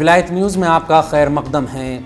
ولایت نیوز میں آپ کا خیر مقدم ہے۔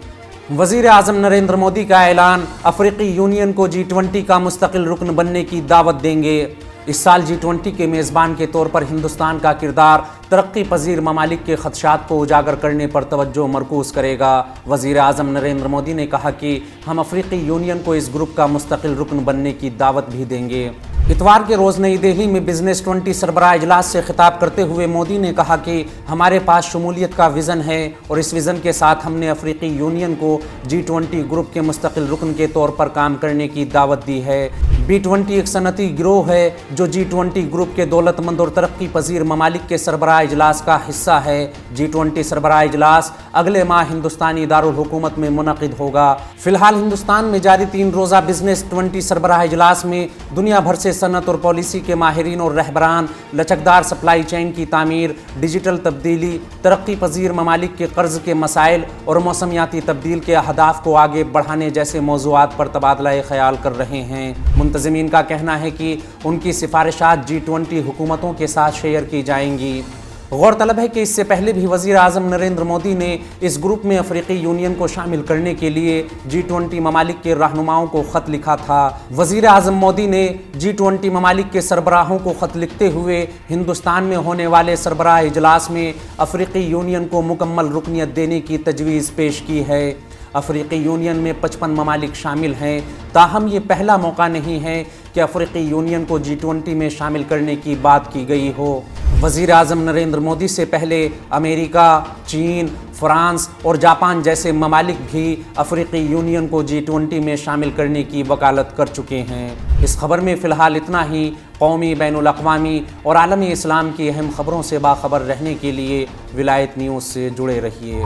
وزیر اعظم نریندر مودی کا اعلان، افریقی یونین کو G20 کا مستقل رکن بننے کی دعوت دیں گے۔ اس سال G20 کے میزبان کے طور پر ہندوستان کا کردار ترقی پذیر ممالک کے خدشات کو اجاگر کرنے پر توجہ مرکوز کرے گا۔ وزیر اعظم نریندر مودی نے کہا کہ ہم افریقی یونین کو اس گروپ کا مستقل رکن بننے کی دعوت بھی دیں گے۔ اتوار کے روز نئی دہلی میں بزنس 20 سربراہ اجلاس سے خطاب کرتے ہوئے مودی نے کہا کہ ہمارے پاس شمولیت کا وژن ہے اور اس وژن کے ساتھ ہم نے افریقی یونین کو G20 گروپ کے مستقل رکن کے طور پر کام کرنے کی دعوت دی ہے۔ B20 ایک صنعتی گروہ ہے جو G20 گروپ کے دولت مند اور ترقی پذیر ممالک کے سربراہ اجلاس کا حصہ ہے۔ G20 سربراہ اجلاس اگلے ماہ ہندوستانی دارالحکومت میں منعقد ہوگا۔ فی الحال ہندوستان میں جاری 3 روزہ بزنس 20 سربراہ اجلاس میں دنیا بھر سے صنعت اور پالیسی کے ماہرین اور رہبران لچکدار سپلائی چین کی تعمیر، ڈیجیٹل تبدیلی، ترقی پذیر ممالک کے قرض کے مسائل اور موسمیاتی تبدیل کے اہداف کو آگے بڑھانے جیسے موضوعات پر تبادلہ خیال کر رہے ہیں۔ منتظمین کا کہنا ہے کہ ان کی سفارشات G20 حکومتوں کے ساتھ شیئر کی جائیں گی۔ غور طلب ہے کہ اس سے پہلے بھی وزیر اعظم نریندر مودی نے اس گروپ میں افریقی یونین کو شامل کرنے کے لیے G20 ممالک کے رہنماؤں کو خط لکھا تھا۔ وزیر اعظم مودی نے G20 ممالک کے سربراہوں کو خط لکھتے ہوئے ہندوستان میں ہونے والے سربراہ اجلاس میں افریقی یونین کو مکمل رکنیت دینے کی تجویز پیش کی ہے۔ افریقی یونین میں 55 ممالک شامل ہیں، تاہم یہ پہلا موقع نہیں ہے کہ افریقی یونین کو G20 میں شامل کرنے کی بات کی گئی ہو۔ وزیر اعظم نریندر مودی سے پہلے امریکہ، چین، فرانس اور جاپان جیسے ممالک بھی افریقی یونین کو G20 میں شامل کرنے کی وکالت کر چکے ہیں۔ اس خبر میں فی الحال اتنا ہی۔ قومی، بین الاقوامی اور عالمی اسلام کی اہم خبروں سے باخبر رہنے کے لیے ولایت نیوز سے جڑے رہیے۔